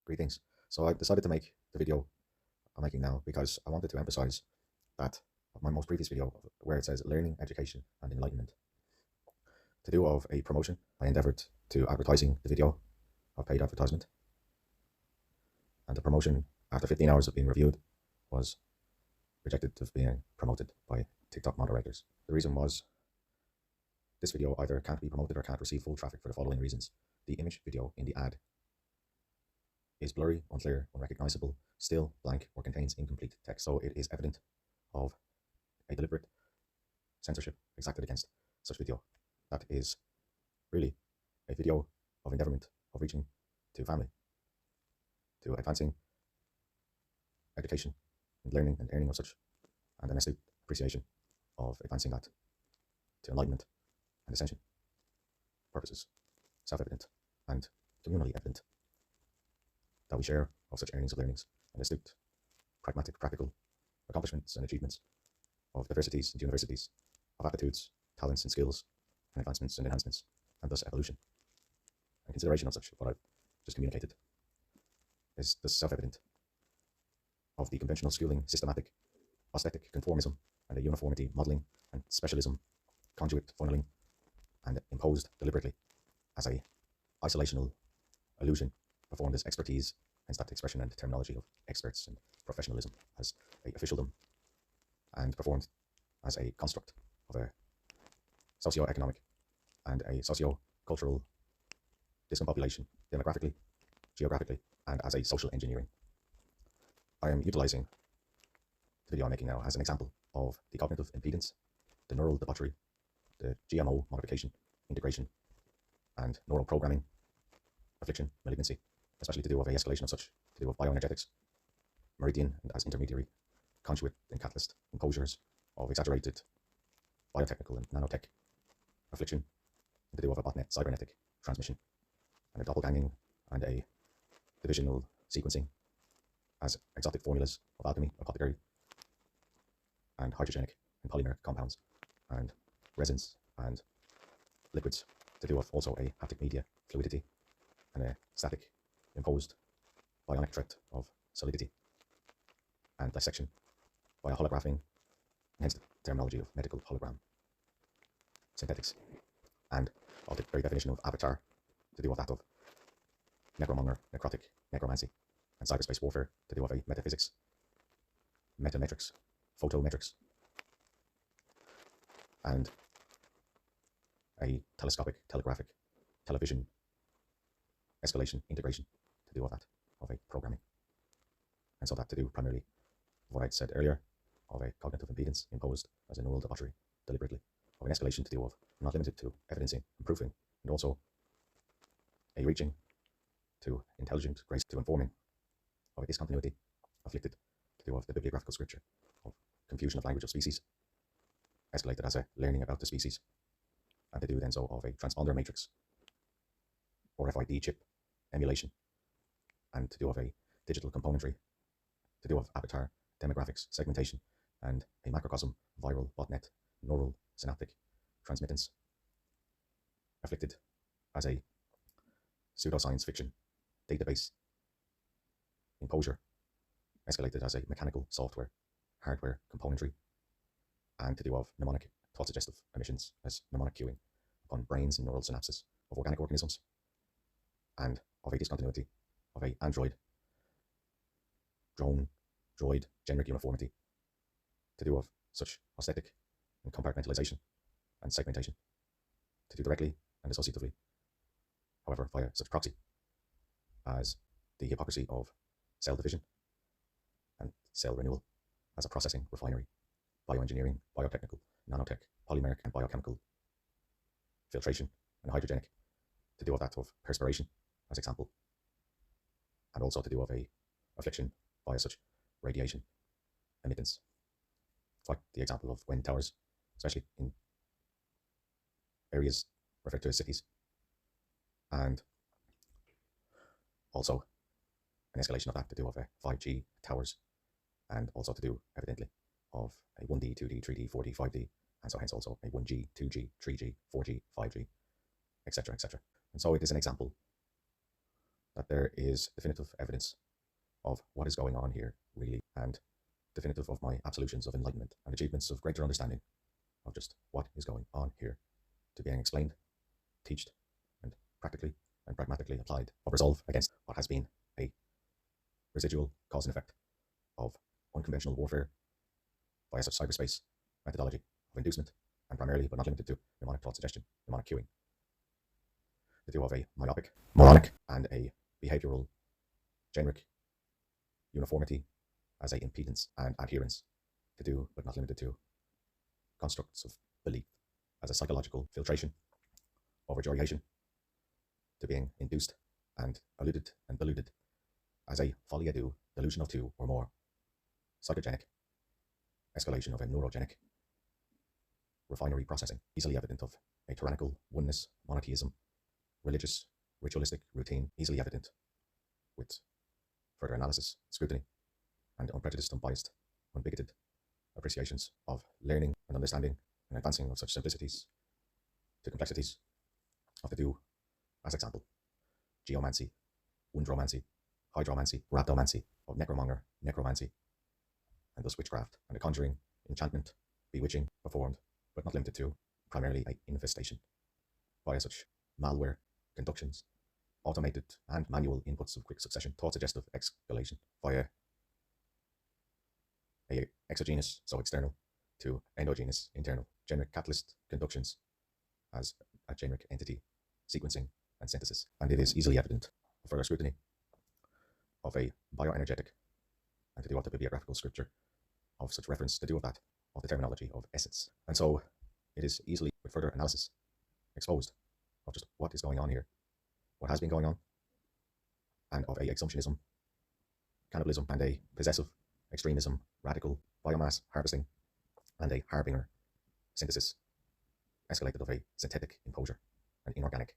Greetings. So I decided to make the video I'm making now because I wanted to emphasize that my most previous video where it says learning, education and enlightenment. To do of a promotion, I endeavoured to advertising the video of paid advertisement, and the promotion after 15 hours of being reviewed was rejected of being promoted by TikTok moderators. The reason was this video either can't be promoted or can't receive full traffic for the following reasons. The image video in the ad is blurry, unclear, unrecognizable, still, blank, or contains incomplete text. So it is evident of a deliberate censorship exacted against such video. That is really a video of endeavourment of reaching to family, to advancing education and learning and earning of such, and an astute appreciation of advancing that to enlightenment and ascension purposes, self-evident and communally evident, that we share of such earnings of learnings and astute, pragmatic, practical accomplishments and achievements of diversities and universities, of aptitudes, talents and skills, and advancements and enhancements, and thus evolution. And consideration of such, what I've just communicated, is the self-evident of the conventional schooling, systematic, aesthetic conformism, and a uniformity modelling and specialism, conduit funneling, and imposed deliberately as a isolational illusion performed as expertise, hence that expression and terminology of experts and professionalism as a officialdom, and performed as a construct of a socio-economic and a socio-cultural discombobulation, demographically, geographically, and as a social engineering. I am utilizing the video I'm making now as an example of the cognitive impedance, the neural debauchery, the GMO modification, integration, and neural programming, affliction, malignancy, especially to do with a escalation of such, to do with bioenergetics, meridian and as intermediary, conduit and catalyst, enclosures of exaggerated biotechnical and nanotech, affliction, to do with a botnet cybernetic transmission, and a doppelganging and a divisional sequencing as exotic formulas of alchemy, apothecary, and hydrogenic and polymeric compounds, and resins and liquids, to do with also a haptic media fluidity and a static imposed bionic threat of solidity and dissection by a holographing, hence the terminology of medical hologram synthetics, and of the very definition of avatar, to do with that of necromonger, necrotic, necromancy, and cyberspace warfare, to do with a metaphysics, metametrics, photometrics, and a telescopic, telegraphic, television escalation, integration, to do with that of a programming. And so that to do primarily what I said earlier of a cognitive impedance imposed as a neural debauchery deliberately, of an escalation to do with, not limited to evidencing, improving, and also a reaching to intelligent grace, to informing of a discontinuity afflicted to do with the bibliographical scripture of confusion of language of species, escalated as a learning about the species, and to do then so of a transponder matrix or RFID chip emulation, and to do of a digital componentry, to do of avatar demographics segmentation, and a macrocosm viral botnet neural synaptic transmittance, afflicted as a pseudoscience fiction database enclosure, escalated as a mechanical software hardware componentry, and to do of mnemonic thought suggestive emissions as mnemonic cueing upon brains and neural synapses of organic organisms, and of a discontinuity of a android drone droid generic uniformity, to do of such aesthetic and compartmentalization and segmentation, to do directly and associatively, however via such proxy as the hypocrisy of cell division and cell renewal as a processing refinery, bioengineering, biotechnical, nanotech, polymeric and biochemical filtration and hydrogenic, to do of that of perspiration as example, and also to do of a affliction via such radiation emittance, like the example of wind towers, especially in areas referred to as cities, and also an escalation of that to do of 5G towers, and also to do evidently of a 1D, 2D, 3D, 4D, 5D, and so hence also a 1G, 2G, 3G, 4G, 5G, etc., etc. And so it is an example that there is definitive evidence of what is going on here, really, and definitive of my absolutions of enlightenment and achievements of greater understanding of just what is going on here, to being explained, teached, and practically and pragmatically applied, of resolve against what has been a residual cause and effect of unconventional warfare via such cyberspace methodology of inducement, and primarily but not limited to mnemonic thought suggestion, mnemonic cueing, the two of a myopic, moronic, and a behavioral generic uniformity as a impedance and adherence, to do but not limited to constructs of belief as a psychological filtration over duration, to being induced and alluded and deluded as a folie à deux delusion of two or more, psychogenic escalation of a neurogenic refinery processing, easily evident of a tyrannical oneness monotheism, religious ritualistic routine, easily evident with further analysis, scrutiny, and unprejudiced, unbiased, unbigoted appreciations of learning and understanding and advancing of such simplicities to complexities of the do, as example, geomancy, wundromancy, hydromancy, rhabdomancy, of necromonger, necromancy, and thus witchcraft, and the conjuring, enchantment, bewitching, performed, but not limited to, primarily a infestation, via such malware, conductions, automated and manual inputs of quick succession, thought suggestive escalation, via a exogenous, so external, to endogenous, internal, generic catalyst conductions as a generic entity, sequencing and synthesis. And it is easily evident, further scrutiny, of a bioenergetic, and to do with the bibliographical scripture of such reference, to do with that, of the terminology of essence. And so it is easily, with further analysis, exposed of just what is going on here, what has been going on, and of a exsumptionism, cannibalism, and a possessive extremism, radical biomass harvesting, and a harbinger synthesis, escalated of a synthetic imposure and inorganic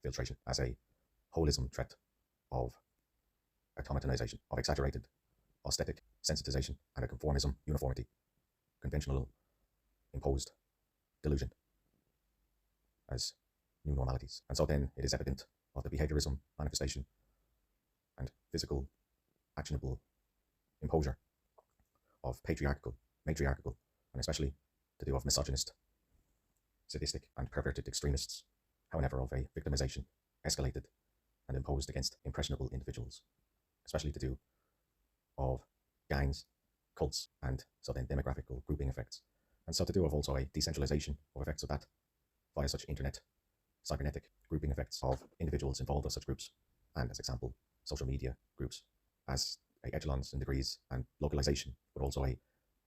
filtration as a holism threat of automatonization, of exaggerated aesthetic sensitization, and a conformism, uniformity, conventional imposed delusion as new normalities. And so then it is evident of the behaviorism, manifestation, and physical, actionable imposure of patriarchal, matriarchal, and especially to do of misogynist, sadistic, and perverted extremists, however, of a victimization escalated and imposed against impressionable individuals, especially to do of gangs, cults, and so then demographical grouping effects, and so to do of also a decentralization of effects of that via such internet, cybernetic grouping effects of individuals involved in such groups, and as example, social media groups, as echelons and degrees and localization, but also a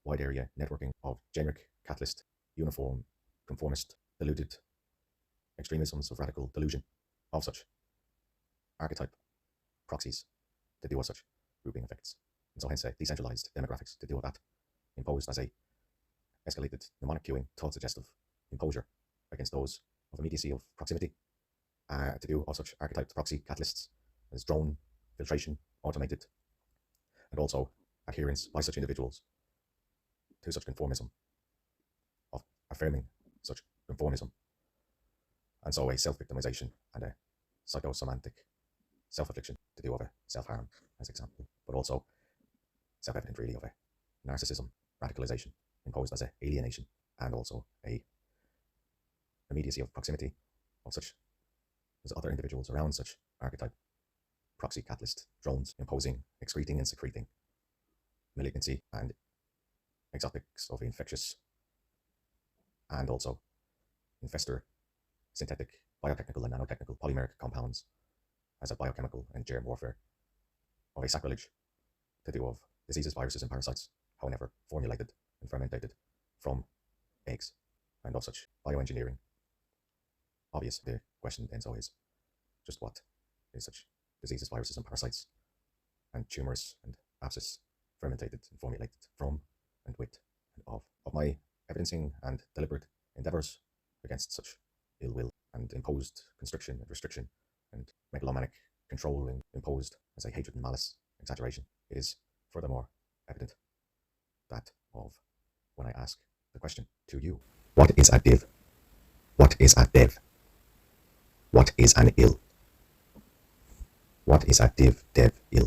wide area networking of generic, catalyst, uniform, conformist, deluded extremisms of radical delusion of such archetype proxies to deal with such grouping effects. And so hence a decentralized demographics to deal with that, imposed as a escalated mnemonic cueing, thought suggestive imposure against those of immediacy of proximity, to do of such archetyped proxy catalysts as drone filtration, automated, and also adherence by such individuals to such conformism, of affirming such conformism, and so a self-victimization and a psychosomatic self-affliction to do of a self-harm as example, but also self-evident really of a narcissism, radicalization imposed as a alienation, and also a immediacy of proximity of such as other individuals around such archetype proxy catalyst drones, imposing, excreting, and secreting malignancy and exotics of infectious and also infestor synthetic, biotechnical, and nanotechnical polymeric compounds as a biochemical and germ warfare of a sacrilege to do of diseases, viruses, and parasites, however formulated and fermented from eggs, and of such bioengineering. Obvious, the question then so is just what is such diseases, viruses, and parasites, and tumors and abscess fermented and formulated from and with and of my evidencing and deliberate endeavours against such ill will and imposed constriction and restriction and megalomaniac controlling imposed as a hatred and malice exaggeration. It is furthermore evident that of when I ask the question to you, what is a div? What is a dev? What is an ill? What is a div dev il?